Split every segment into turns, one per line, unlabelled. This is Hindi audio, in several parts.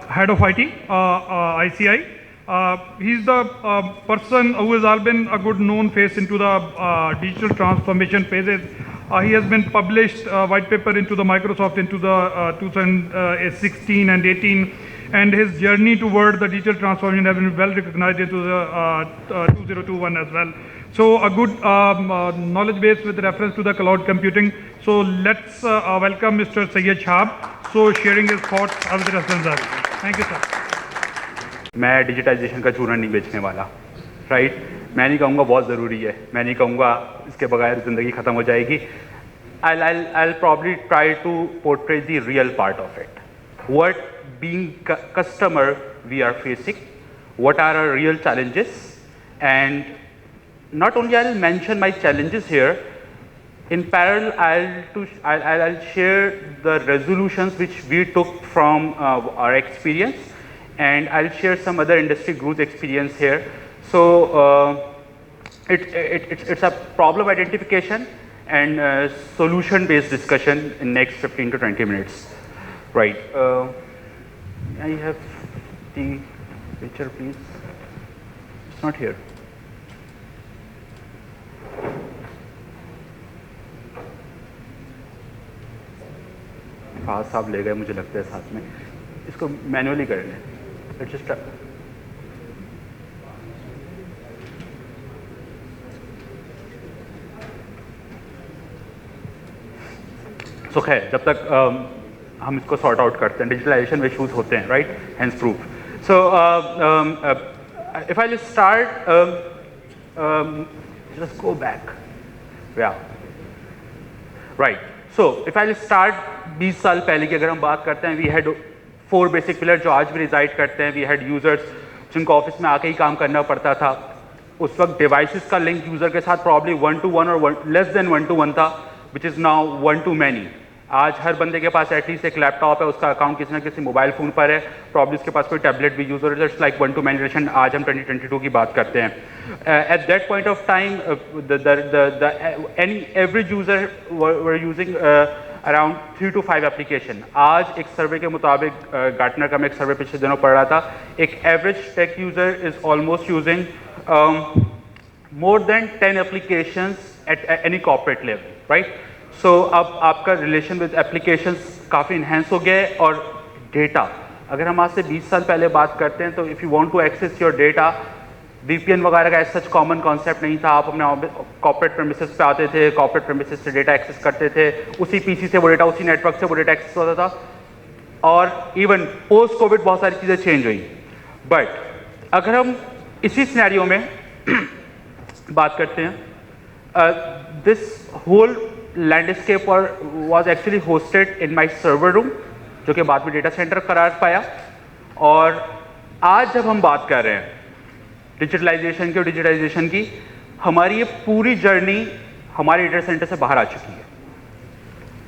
head of IT, ICI. He's the person who has all been a good known face into the digital transformation phases. He has been published white paper into the Microsoft into the 2016 and 18, and his journey toward the digital transformation has been well recognized into the 2021 as well. So a good knowledge base with reference to the cloud computing. So let's welcome Mr. Syed Shahab, so sharing his thoughts with reference to that. Thank you, sir.
मैं डिजिटाइजेशन का चूरन नहीं बेचने वाला, राइट? मैं नहीं कहूँगा बहुत ज़रूरी है, मैं नहीं कहूँगा इसके बगैर ज़िंदगी ख़त्म हो जाएगी. I'll probably try to portray the real part of it. What being customer we are facing, what are our real challenges, and not only I'll mention my challenges here, in parallel I'll share the resolutions which we took from our experience, and I'll share some other industry growth experience here. So it's a problem identification and solution based discussion in next 15 to 20 minutes. Right. I have the picture, please. It's not here. Fast साहब ले गए मुझे लगता है साथ में, इसको मैनुअली कर लें. Let's just try. So खैर जब तक हम इसको सॉर्ट आउट करते हैं, डिजिटलाइजेशन में इशूज़ होते हैं, right? Hence proof. So if I start just go back, या right. So if I start 20 साल पहले की अगर हम बात करते हैं, वी हैड 4 बेसिक पिलर जो आज भी रिजाइड करते हैं. वी हैड यूजर्स जिनको ऑफिस में आके ही काम करना पड़ता था. उस वक्त डिवाइसेस का लिंक यूजर के साथ प्रॉब्ली 1 to 1 और लेस देन 1 to 1 था, which is now 1 to many. आज हर बंदे के पास एटलीस्ट एक लैपटॉप है, उसका अकाउंट किसी ना किसी मोबाइल फ़ोन पर है, प्रॉब्ली उसके पास कोई टैबलेट भी यूज़ हो रहा है. It's like 1 to many relation. आज हम 2022 की बात करते हैं. At that point of time average user were using around 3 to 5 application. आज एक सर्वे के मुताबिक, गार्टनर का मैं एक सर्वे पिछले दिनों पढ़ रहा था, एक average tech user is almost using more than 10 applications at any corporate level, right? So अब आपका रिलेशन विद एप्लीकेशंस काफ़ी इन्हेंस हो गया है. और डेटा, अगर हम आज से 20 साल पहले बात करते हैं तो if you want to access your data, VPN वगैरह का सच कॉमन कॉन्सेप्ट नहीं था. आप अपने कॉर्पोरेट प्रेमिसेस पे आते थे, कॉर्पोरेट प्रेमिसेस से डेटा एक्सेस करते थे, उसी PC से वो डेटा, उसी नेटवर्क से वो डेटा एक्सेस होता था. और इवन पोस्ट कोविड बहुत सारी चीज़ें चेंज हुई. बट अगर हम इसी सिनेरियो में बात करते हैं, this whole landscape was actually hosted in my server room, जो कि बाद में डेटा सेंटर करार पाया. और आज जब हम बात कर रहे हैं डिजिटलाइजेशन की और डिजिटाइजेशन की, हमारी ये पूरी जर्नी हमारे डेटा सेंटर से बाहर आ चुकी है.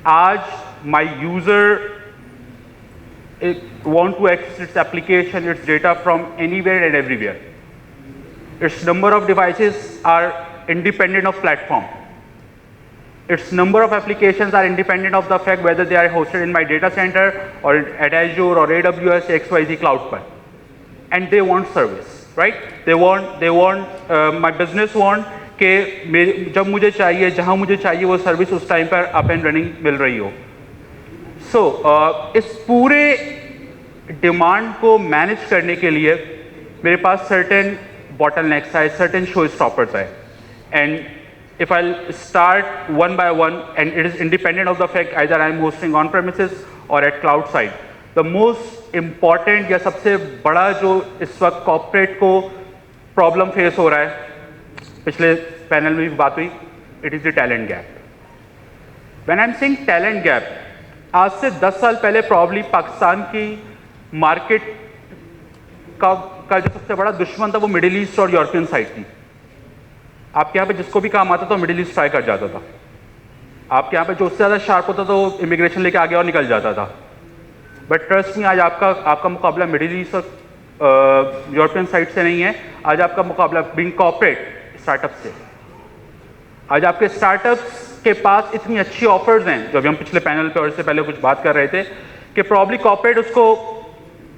आज my user want to access its application, its data from anywhere and everywhere. Its number of devices are independent of platform. Its number of applications are independent of the fact whether they are hosted in my data center or at Azure or AWS XYZ cloud पर. And they want service, right? They want my business want कि जब मुझे चाहिए, जहाँ मुझे चाहिए वो सर्विस उस टाइम पर अप एंड रनिंग मिल रही हो. सो इस पूरे डिमांड को मैनेज करने के लिए मेरे पास सर्टेन बॉटलनेक्स है, सर्टेन शो स्टॉपर्स है. And if I'll start one by one, and it is independent of the fact either I'm hosting on premises or at cloud side, the most important या सबसे बड़ा जो इस वक्त कॉर्पोरेट को प्रॉब्लम फेस हो रहा है, पिछले पैनल में भी बात हुई, it is the talent gap. When I am saying talent gap, आज से 10 साल पहले प्रॉब्ली पाकिस्तान की मार्केट का जो सबसे बड़ा दुश्मन था वो मिडिल ईस्ट और यूरोपियन साइड थी. आपके यहाँ पे जिसको भी काम आता था मिडिल ईस्ट ट्राई कर जाता था. आपके यहाँ पे जो उससे ज़्यादा शार्प होता था वो इमिग्रेशन लेके आगे और निकल जाता था. बट ट्रस्ट में आज आपका मुकाबला मिडिल ईस्ट और यूरोपियन साइड से नहीं है. आज आपका मुकाबला बीइंग कॉर्पोरेट स्टार्टअप से. आज आपके स्टार्टअप्स के पास इतनी अच्छी ऑफर्स हैं, जो अभी हम पिछले पैनल पे और इससे पहले कुछ बात कर रहे थे, कि प्रॉब्ली कॉर्पोरेट उसको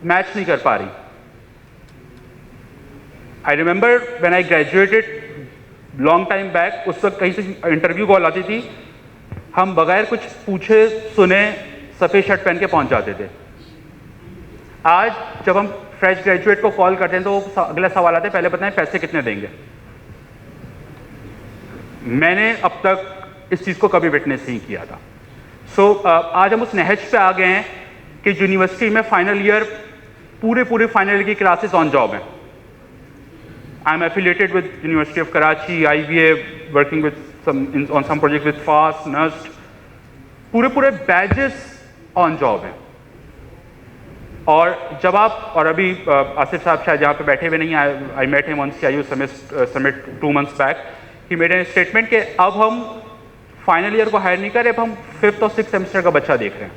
मैच नहीं कर पा रही। I remember when I graduated long time back, उस वक्त कहीं से इंटरव्यू कॉल आती थी, हम बगैर कुछ पूछे सुने सफ़ेद शर्ट पहन के पहुंच जाते थे। आज जब हम फ्रेश ग्रेजुएट को कॉल करते हैं तो अगला सवाल आता है, पहले बताएं पैसे कितने देंगे। मैंने अब तक इस चीज़ को कभी विटनेस नहीं किया था। सो आज हम उस नहज पे आ गए हैं कि यूनिवर्सिटी में फाइनल ईयर पूरे फाइनल ईयर की क्लासेस ऑन जॉब हैं। I am affiliated with university of Karachi, IVA, working with on some project with FAST, NUST, पूरे बैचेस ऑन जॉब हैं। और जब आप, और अभी आसिफ साहब शायद यहाँ पे बैठे हुए नहीं, I met him on CIU summit 2 months back, he made an statement कि अब हम फाइनल ईयर को हायर नहीं कर रहे, अब हम 5th और 6th सेमेस्टर का बच्चा देख रहे हैं।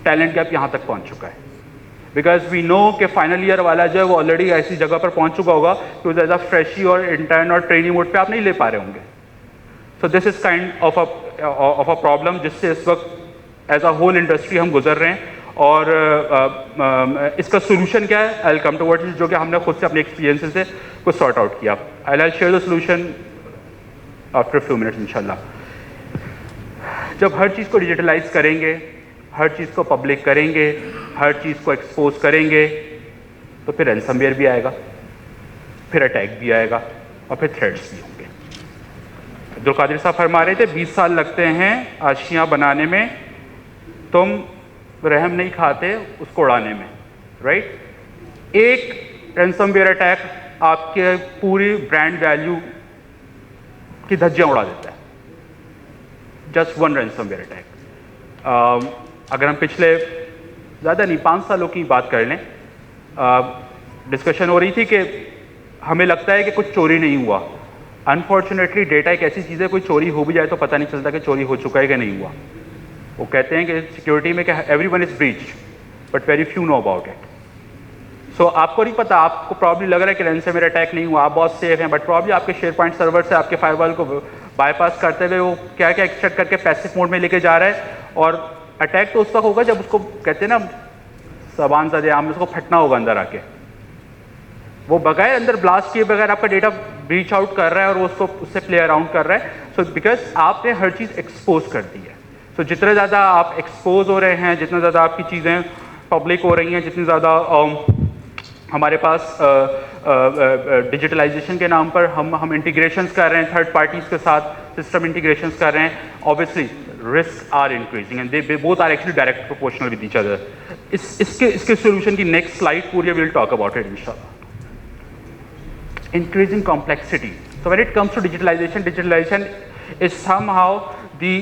टैलेंट गैप यहाँ तक पहुँच चुका है, बिकॉज वी नो कि फाइनल ईयर वाला जो है वो ऑलरेडी ऐसी जगह पर पहुँच चुका होगा कि एज अ फ्रेशी और इंटर्न और ट्रेनिंग मोड पे आप नहीं ले पा रहे होंगे। So this is kind of a problem जिससे इस वक्त एज अ होल इंडस्ट्री हम गुजर रहे हैं। और इसका सोल्यूशन क्या है, I will come toward, जो कि हमने खुद से अपने एक्सपीरियंसेस से कुछ सॉर्ट आउट किया। I will share the solution after few minutes इंशाल्लाह। जब हर चीज़ को डिजिटलाइज करेंगे, हर चीज़ को पब्लिक करेंगे, हर चीज़ को एक्सपोज करेंगे, तो फिर रैंसमवेयर भी आएगा, फिर अटैक भी आएगा और फिर थ्रेड्स भी होंगे। अब्दुल कादिर साहब फरमा रहे थे 20 साल लगते हैं आशियाँ बनाने में, तुम रहम नहीं खाते उसको उड़ाने में, राइट। एक रैंसमवेयर अटैक आपके पूरी ब्रांड वैल्यू की धज्जियाँ उड़ा देता है, जस्ट वन रैंसमवेयर अटैक। अगर हम पिछले ज़्यादा नहीं 5 सालों की बात कर लें, डिस्कशन हो रही थी कि हमें लगता है कि कुछ चोरी नहीं हुआ। अनफॉर्चुनेटली डेटा एक ऐसी चीज़ है, कोई चोरी हो भी जाए तो पता नहीं चलता कि चोरी हो चुका है कि नहीं हुआ। वो कहते हैं कि सिक्योरिटी में कि everyone is breached but very few know about it. So आपको नहीं पता, आपको प्रॉब्ली लग रहा है कि रैंसमवेयर अटैक नहीं हुआ, आप बहुत सेफ हैं, बट प्रॉब्ली आपके शेयरपॉइंट सर्वर से आपके फायरवॉल को बाईपास करते हुए वो क्या क्या एक्सट्रैक्ट करके पैसिव मोड में लेके जा रहा है। और अटैक तो उस वक्त होगा जब उसको कहते हैं ना सामान ज़दे आम, उसको फटना होगा अंदर आके। वो बगैर अंदर ब्लास्ट किए बगैर आपका डेटा ब्रीच आउट कर रहा है और वो उसको उससे प्ले अराउंड कर रहा है। सो बिकॉज आपने हर चीज़ एक्सपोज कर दी है। सो जितने ज़्यादा आप एक्सपोज हो रहे हैं, जितना ज़्यादा आपकी चीज़ें पब्लिक हो रही हैं, जितनी ज़्यादा हमारे पास डिजिटलाइजेशन के नाम पर हम इंटीग्रेशंस कर रहे हैं थर्ड पार्टीज़ के साथ, सिस्टम इंटीग्रेशंस कर रहे हैं, obviously risk are increasing and they both are actually direct proportional with each other. इसके सोल्यूशन की नेक्स्ट स्लाइड पूरी विल टॉक अबाउट इट इंशाल्लाह। Increasing complexity. So when it comes to digitalization, digitalization is somehow the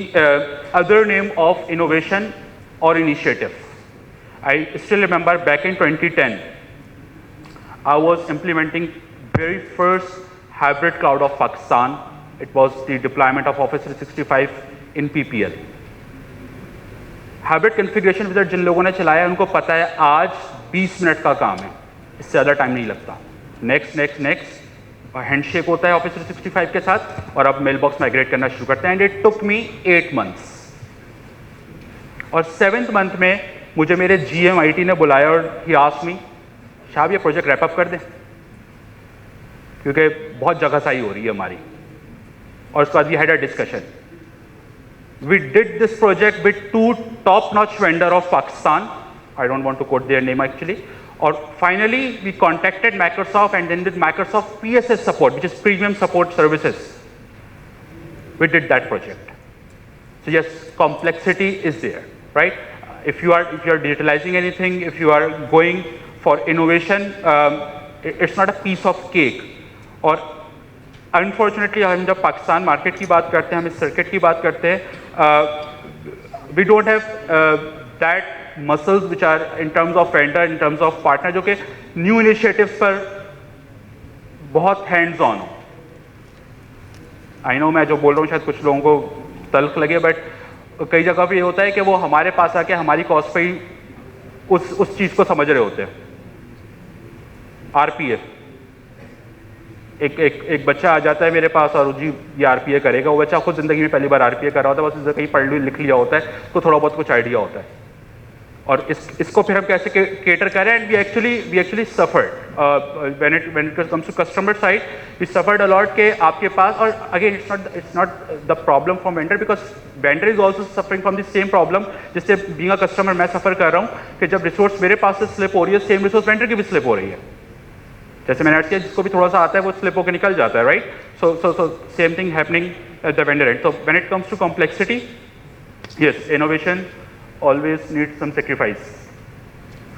other name of innovation or initiative. I still remember back in 2010, I was implementing very first hybrid cloud of Pakistan. It was the deployment of Office 365 in PPL. Hybrid configuration wizard जिन लोगों ने चलाया उनको पता है आज 20 मिनट का काम है, इससे ज़्यादा टाइम नहीं लगता। नेक्स्ट हैंडशेक होता है ऑफिस 365 के साथ और अब मेल बॉक्स माइग्रेट करना शुरू करते हैं। And it took me 8 months। और 7th month में मुझे मेरे GM IT ने बुलाया और ही आस्क्ड मी, शायद ये प्रोजेक्ट रैप अप कर दें क्योंकि बहुत जगह साई हो रही है हमारी। और उसके बाद we had a discussion. We did this project with 2 top-notch vendor of Pakistan, I don't want to quote their name actually. और finally we contacted Microsoft and then with Microsoft PSS support, which is premium support services, we did that project. So yes, complexity is there, right? If you are digitalizing anything, if you are going for innovation, it's not a piece of cake. और unfortunately हम जब पाकिस्तान मार्केट की बात करते हैं, हम इस सर्किट की बात करते हैं, we don't have that muscles which are in terms of vendor, in terms of partner, जो कि न्यू इनिशिएटिव्स पर बहुत हैंड्स ऑन हो। आई नो मैं जो बोल रहा हूँ शायद कुछ लोगों को तल्ख लगे, बट कई जगह पे ये होता है कि वो हमारे पास आके हमारी कॉस्ट पे ही उस चीज़ को समझ रहे होते हैं। RPA, एक बच्चा आ जाता है मेरे पास और जी ये RPA करेगा। वो बच्चा खुद ज़िंदगी में पहली बार RPA कर रहा होता है, बस उसे कहीं पढ़ लिख लिया होता है तो थोड़ा बहुत कुछ आइडिया होता है। और इसको फिर हम कैसे केटर करें, and we actually suffered when it comes to customer side, we suffered a lot के आपके पास, और again it's not the problem from vendor, because vendor is also suffering from the same problem जिससे बीइंग अ कस्टमर मैं सफर कर रहा हूँ कि जब रिसोर्स मेरे पास से स्लिप हो रही है, सेम रिसोर्स वेंडर की भी स्लिप हो रही है। जैसे मैंने अर्ज किया, जिसको भी थोड़ा सा आता है वो स्लिप होकर निकल जाता है, right? So same thing happening at the vendor end. So when it comes to complexity, yes, innovation always needs some sacrifice.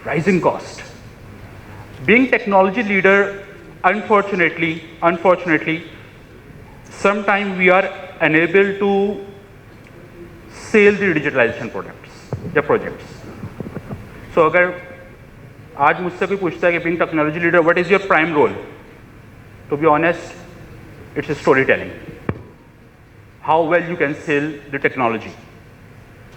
Rising cost. Being technology leader, unfortunately, sometimes we are unable to sell the digitalization projects. So अगर आज मुझसे कोई पूछता है कि being technology leader, what is your prime role? To be honest, it's storytelling. How well you can sell the technology.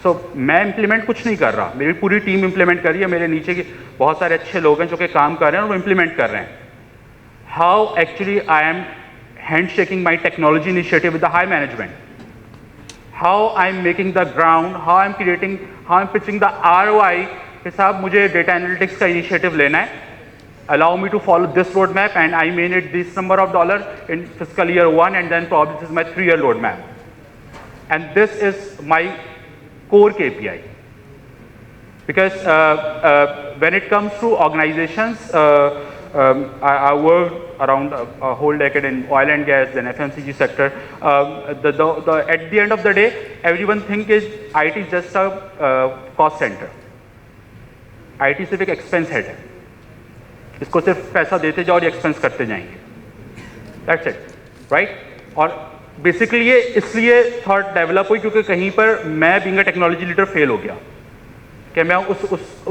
So, मैं इम्प्लीमेंट कुछ नहीं कर रहा, मेरी पूरी टीम इम्प्लीमेंट कर रही है, मेरे नीचे के बहुत सारे अच्छे लोग हैं जो कि काम कर रहे हैं और वो इम्प्लीमेंट कर रहे हैं। How actually I am hand shaking my technology initiative with the high management, how I am making the ground, how I am pitching the ROI कि साहब मुझे डेटा एनालिटिक्स का इनिशिएटिव लेना है, allow me to follow this roadmap and I may need this number of dollars in fiscal year 1 and then probably this is my 3-year roadmap. And this is my core KPI. Because when it comes to organizations, I worked around a whole decade in oil and gas, then FMCG sector. At the end of the day, everyone thinks IT is just a cost center. IT सिर्फ एक expense head है. इसको सिर्फ पैसा देते जाओ और एक्सपेंस करते जाएंगे. That's it, right? और बेसिकली ये इसलिए थॉट डेवलप हुई क्योंकि कहीं पर मैं being a technology leader fail हो गया कि मैं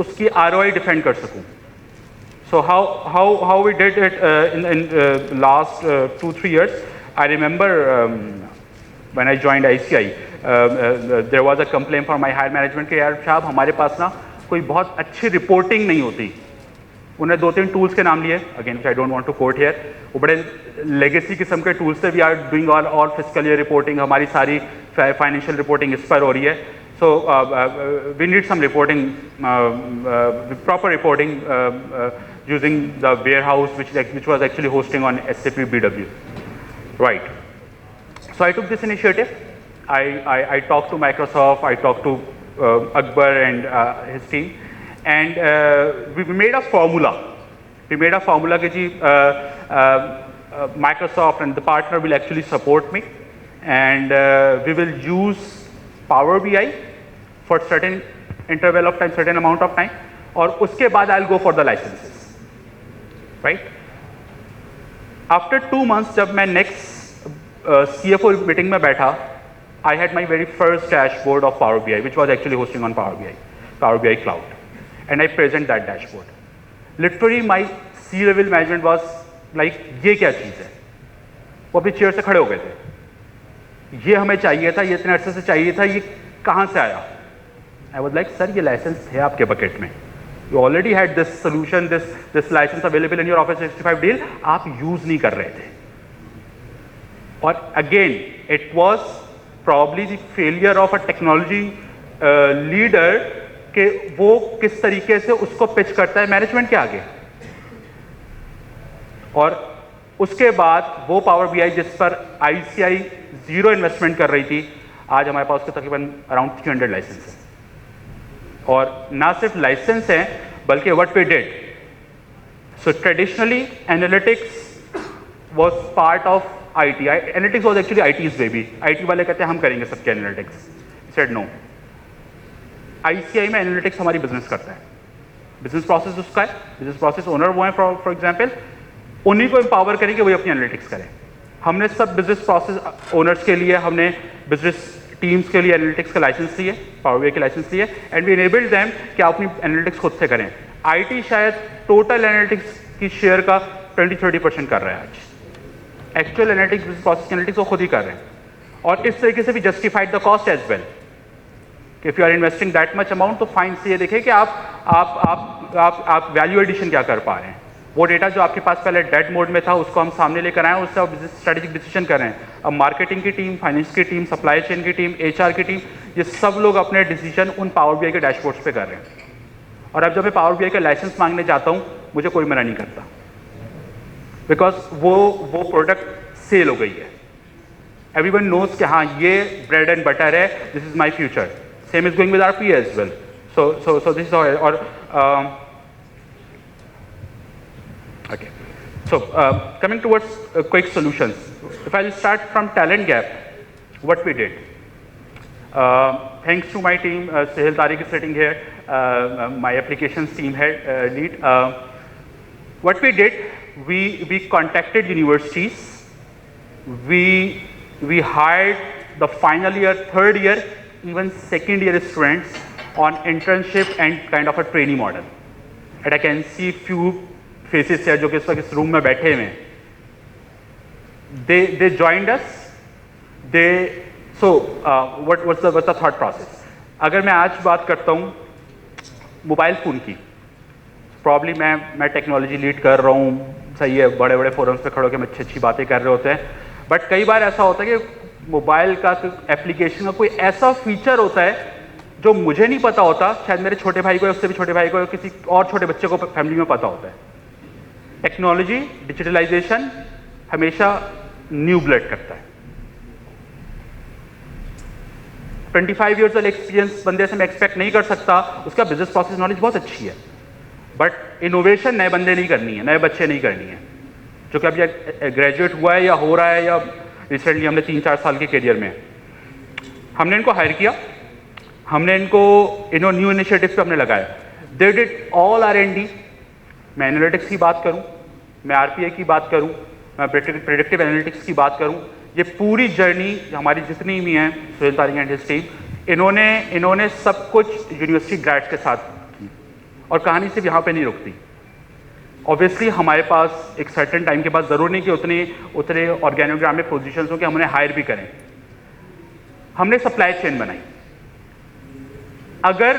उसकी ROI डिफेंड कर सकूं. So how we did it in last 2-3 years. I remember when I joined ICI, there was a complaint from my higher management कि यार साहब हमारे पास ना कोई बहुत अच्छी रिपोर्टिंग नहीं होती. उन्हें 2-3 टूल्स के नाम लिए, again I don't want to quote here, वो बड़े लेगेसी किस्म के टूल्स थे. We are doing all fiscal year reporting, हमारी सारी फाइनेंशियल रिपोर्टिंग इस पर हो रही है. So we need some reporting, proper reporting using the warehouse which was actually hosting on SAP BW, right? So I took this initiative. I talked to Microsoft, I talked to Akbar and his team, and we made a formula. We made a formula that Microsoft and the partner will actually support me, and we will use Power BI for certain interval of time, certain amount of time, और उसके बाद I'll go for the licenses. Right? After 2 months, जब मैं next CFO meeting में बैठा, I had my very first dashboard of Power BI, which was actually hosting on Power BI Cloud, and I present that dashboard. Literally, my C-level management was like, ये क्या चीज़ है? वो अपनी चेयर से खड़े हो गए थे. ये हमें चाहिए था, ये इतने अरसे से चाहिए था, ये कहाँ से आया? I was like, सर ये लाइसेंस थे आपके बकेट में. You already had this solution, this license available in your Office 365 deal, आप use नहीं कर रहे थे. और again, it was probably the failure of a technology leader कि वो किस तरीके से उसको पिच करता है मैनेजमेंट के आगे. और उसके बाद वो Power BI जिस पर ICI जीरो इन्वेस्टमेंट कर रही थी, आज हमारे पास उसके तकरीबन अराउंड 300 लाइसेंस है. और ना सिर्फ लाइसेंस हैं बल्कि what we did, so traditionally analytics was part of IT. Analytics was actually IT's baby. IT वाले कहते हैं हम करेंगे सबके एनालिटिक्स. Said no. ICI में एनालिटिक्स हमारी बिजनेस करता है, बिजनेस प्रोसेस उसका है, बिजनेस प्रोसेस ओनर वो है फॉर एग्जाम्पल, उन्हीं को एम्पावर करेंगे वही अपनी एनालिटिक्स करें. हमने सब बिजनेस प्रोसेस ओनर्स के लिए, हमने बिजनेस टीम्स के लिए एनालिटिक्स का लाइसेंस लिए, पावर BI के लाइसेंस लिए, एंड वी एनेबल्ड देम कि आप अपनी एनालिटिक्स खुद से करें. IT शायद टोटल एनालिटिक्स की शेयर का 20-30% कर रहा है आज. Actual analytics business process analytics वो खुद ही कर रहे हैं. और इस तरीके से भी justified the cost as well. If you are investing that much amount तो फाइन से ये देखें कि आप वैल्यू एडिशन क्या कर पा रहे हैं. वो डेटा जो आपके पास पहले डेड मोड में था उसको हम सामने लेकर आए, उससे आप बिजनेस स्ट्रेटेजिक डिसीजन कर रहे हैं. अब मार्केटिंग की टीम, फाइनेंस की टीम, सप्लाई चेन की टीम, HR की टीम, ये सब लोग अपने डिसीजन उन पावर BI के डैशबोर्ड्स पे कर रहे हैं. और अब जब मैं पावर BI का लाइसेंस मांगने जाता हूँ मुझे कोई मना नहीं करता, बिकॉज वो प्रोडक्ट सेल हो गई है। एवरीवन नोज कि हाँ ये ब्रेड एंड बटर है, this is my future. Same is going with RPA as well. So this is how, or okay. So coming towards quick solutions. If I'll start from talent gap, what we did. Thanks to my team, Sahil Tariq is sitting here, my applications team head lead. What we did, we contacted universities. We hired the final year, third year, even second year students on internship and kind of a trainee model. And I can see few faces here जो कि इस वक्त इस रूम में बैठे हुए हैं. They joined us. What's the thought process? अगर मैं आज बात करता हूँ मोबाइल फ़ोन की, प्रॉब्ली मैं टेक्नोलॉजी लीड कर रहा हूँ, सही है, बड़े बड़े फोरम्स पे खड़े होकर मैं अच्छी बातें कर रहे होते हैं, बट कई बार ऐसा होता है कि मोबाइल का एप्लीकेशन का कोई ऐसा फीचर होता है जो मुझे नहीं पता होता, शायद मेरे छोटे भाई को, उससे भी छोटे भाई को, किसी और छोटे बच्चे को फैमिली में पता होता है। टेक्नोलॉजी, डिजिटलाइजेशन हमेशा न्यू ब्लड करता है। 25 ईयर्स वाला एक्सपीरियंस बंदे से मैं एक्सपेक्ट नहीं कर सकता, उसका बिजनेस प्रोसेस नॉलेज बहुत अच्छी है, बट इनोवेशन नए बंदे नहीं करनी है, नए बच्चे नहीं करनी है, जो कि अभी ग्रेजुएट हुआ है या हो रहा है, या रिसेंटली हमने 3-4 साल के करियर में हमने इनको हायर किया, हमने इनको न्यू इनिशिएटिव्स पे हमने लगाया। They did all R&D। मैं एनालिटिक्स की बात करूं, मैं RPA की बात करूं, मैं प्रेडिक्टिव एनालिटिक्स की बात करूं, ये पूरी जर्नी हमारी जितनी भी है, Suhail Tariq and his team, इन्होंने सब कुछ यूनिवर्सिटी ग्रेड्स के साथ की, और कहानी सिर्फ यहाँ पे नहीं रुकती। ऑब्वियसली हमारे पास एक सर्टेन टाइम के बाद ज़रूर नहीं कि उतने ऑर्गेनोग्राम में पोजीशंस हो कि हम उन्हें हायर भी करें। हमने सप्लाई चेन बनाई। अगर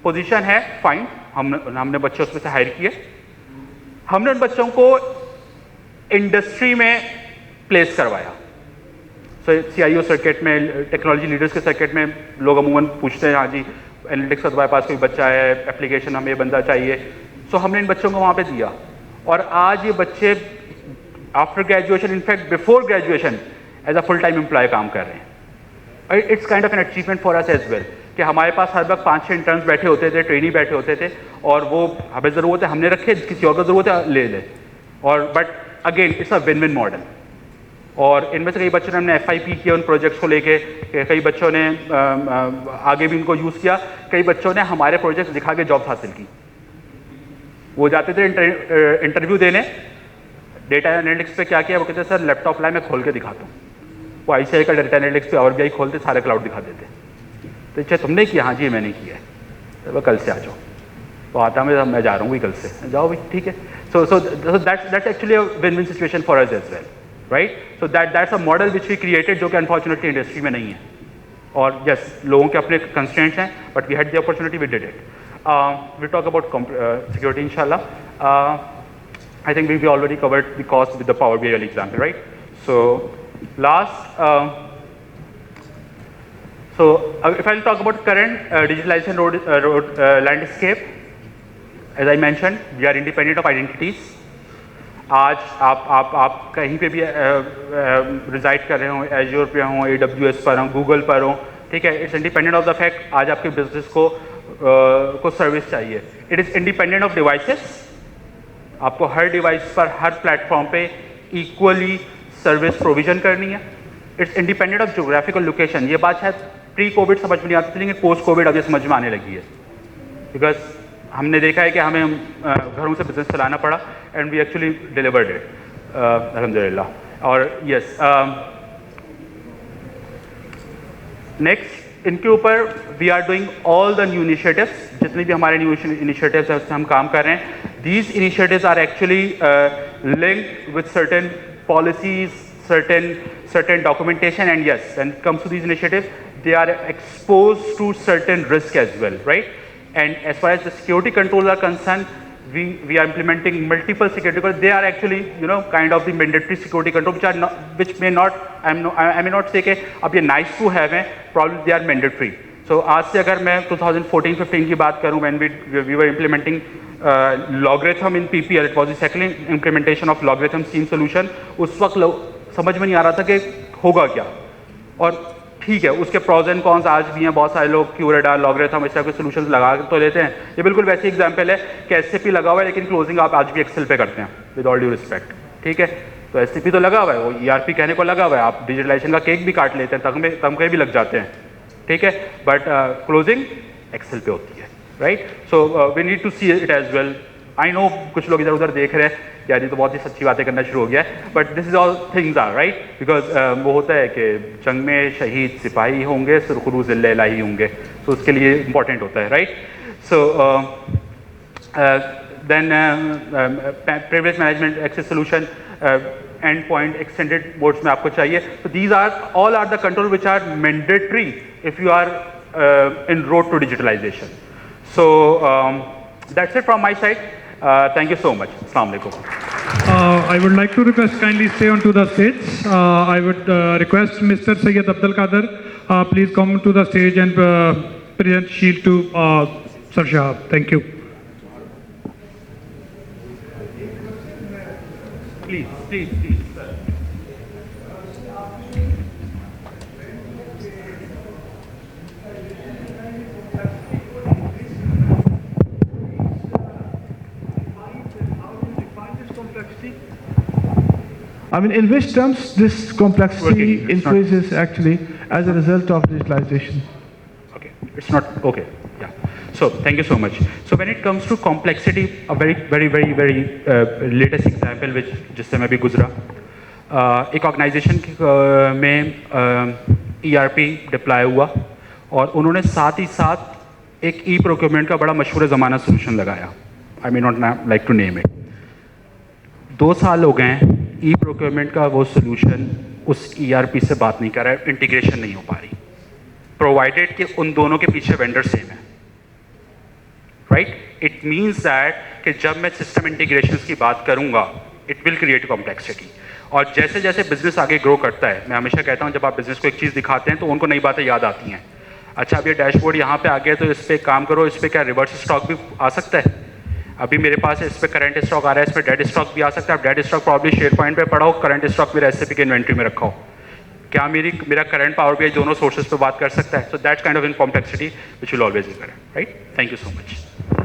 पोजीशन है फाइन, हमने बच्चे उसमें से हायर किए, हमने उन बच्चों को इंडस्ट्री में प्लेस करवाया। CIO सर्किट में, टेक्नोलॉजी लीडर्स के सर्किट में लोग अमूमन पूछते हैं, हाँ जी एनालिटिक्स का तुम्हारे पास कोई बच्चा है, एप्लीकेशन हमें ये बंदा चाहिए, सो हमने इन बच्चों को वहाँ पे दिया, और आज ये बच्चे after graduation, in fact before graduation as a full time employ काम कर रहे हैं। It's kind of an achievement for us as well कि हमारे पास हर वक्त 5-6 इंटर्न्स बैठे होते थे, ट्रेनी बैठे होते थे, और वो हमें ज़रूरत है हमने रखे, किसी और को ज़रूरत है ले ले, और but again it's a win win model. और इनमें से कई बच्चों ने हमने FIP किया उन प्रोजेक्ट्स को लेके, कई बच्चों ने आगे भी इनको यूज़ किया, कई बच्चों ने हमारे प्रोजेक्ट्स दिखा के जॉब्स हासिल की। वो जाते थे इंटरव्यू देने, डेटा एनालिटिक्स पे क्या किया, वो कहते सर लैपटॉप लाए मैं खोल के दिखाता हूँ, वो ICI का डेटा एनालिटिक्स पे और BI खोलते सारे क्लाउड दिखा देते। तो अच्छा तुमने किया, हाँ जी मैंने किया है, तो वो कल से आ जाओ, तो आता मैं जा रहा हूँ कल से, जाओ भाई ठीक है। So that's actually a win win situation for us as well, right. So that's a model which we created, जो कि अनफॉर्चुनेटली इंडस्ट्री में नहीं है, और यस लोगों के अपने कंस्ट्रेंट्स हैं, but we had the opportunity, we did it. We talk about security, inshallah. I think we've already covered the cost with the Power BI example, right? So last, if I'll talk about current digitalization road landscape, as I mentioned, we are independent of identities. आज आप कहीं पे भी रिजाइड कर रहे हो, एज्योर पे हो, AWS पर हो, गूगल पर हो, ठीक है, it's independent of the fact आज आपके बिजनेस को सर्विस चाहिए। It is independent of devices, आपको हर डिवाइस पर हर प्लेटफॉर्म पे इक्वली सर्विस प्रोविजन करनी है। It's independent of geographical location. ये बात शायद प्री कोविड समझ में नहीं आती थी, लेकिन पोस्ट कोविड अब ये समझ में आने लगी है, बिकॉज हमने देखा है कि हमें घरों से बिजनेस चलाना पड़ा, and we actually delivered it अल्हम्दुलिल्लाह। और यस नेक्स्ट इनके ऊपर we are doing all the new initiatives, जितने भी हमारे न्यू इनिशिएटिव्स हैं उससे हम काम कर रहे हैं। These initiatives are actually linked with certain policies, certain documentation, and yes, when it comes to these initiatives, they are exposed to certain risk as well, right? And as far as the security controls are concerned, we are implementing multiple security controls. They are actually, you know, kind of the mandatory security controls, which are not, which may not, I may not say कि अब ये nice to have हैं, probably they are mandatory. सो आज से अगर मैं 2014-15 की बात करूं, when we were implementing logarithm in PPL, it was the second implementation of logarithm scheme solution. उस वक्त समझ में नहीं आ रहा था कि होगा क्या, और ठीक है उसके प्रॉज एंड कॉन्स आज भी हैं, बहुत सारे लोग क्यूरेडार लॉगरिथम इस तरह के सोल्यूशन लगा तो लेते हैं। ये बिल्कुल वैसी एग्जांपल है कि एससीपी लगा हुआ है लेकिन क्लोजिंग आप आज भी एक्सेल पे करते हैं, विद ऑल ड्यू रिस्पेक्ट, ठीक है। तो एससीपी तो लगा हुआ है, वो ईआरपी कहने को लगा हुआ है, आप डिजिटलाइजेशन का केक भी काट लेते हैं, तमगे भी लग जाते हैं, ठीक है, बट क्लोजिंग एक्सेल पे होती है, right. So we need to see it as well. I know कुछ लोग इधर उधर देख रहे हैं, यार ये तो बहुत ही सच्ची बातें करना शुरू हो गया है, but this is all things are right, because वो होता है कि जंग में शहीद सिपाही होंगे, सुरखरू ज़िल्ले इलाही होंगे, तो उसके लिए इंपॉर्टेंट होता है, right. So then privilege management access solution, end point extended modes में आपको चाहिए, तो these are all are the control which are mandatory if you are in road to digitalisation. So that's it from my side, thank you so much. Assalamu alaikum.
I would like to request kindly stay onto the stage. I would request Mr. Syed Abdul Qadir, please come to the stage and present shield to Sir Shahab. Thank you.
Please.
I mean, in which terms this complexity
Working, it's not-
increases actually as a result of digitalization?
Okay, it's not okay. Yeah. So thank you so much. So when it comes to complexity, a very latest example which जिससे मैं भी गुजरा, एक ऑर्गेनाइजेशन में ERP डिप्लॉय हुआ और उन्होंने साथ ही साथ एक ई प्रोक्योरमेंट का बड़ा मशहूर ज़माना सोल्यूशन लगाया। I may not like to name it. 2 साल हो गए हैं, ई प्रोक्योरमेंट का वो सोल्यूशन उस ERP से बात नहीं कर रहा है, इंटीग्रेशन नहीं हो पा रही, प्रोवाइडेड कि उन दोनों के पीछे वेंडर सेम है, राइट। इट मीन्स दैट कि जब मैं सिस्टम इंटीग्रेशन की बात करूंगा, इट विल क्रिएट कॉम्प्लेक्सिटी। और जैसे जैसे बिजनेस आगे ग्रो करता है, मैं हमेशा कहता हूं जब आप बिजनेस को एक चीज़ दिखाते हैं तो उनको नई बातें याद आती हैं। अच्छा, अब ये डैशबोर्ड यहाँ पे आ गया तो इस पर काम करो, इस पर क्या रिवर्स स्टॉक भी आ सकता है, अभी मेरे पास इस पे करंट स्टॉक आ रहा है, इस पे डेड स्टॉक भी आ सकता है। Dead stock probably share point पे पड़ा हो, करंट स्टॉक मेरा एसएपी के इन्वेंट्री में रखा हो, क्या मेरा करंट पावर बीआई दोनों सोर्सेज पे बात कर सकता है? So that's kind of in complexity which will always be correct, right. Thank you so much.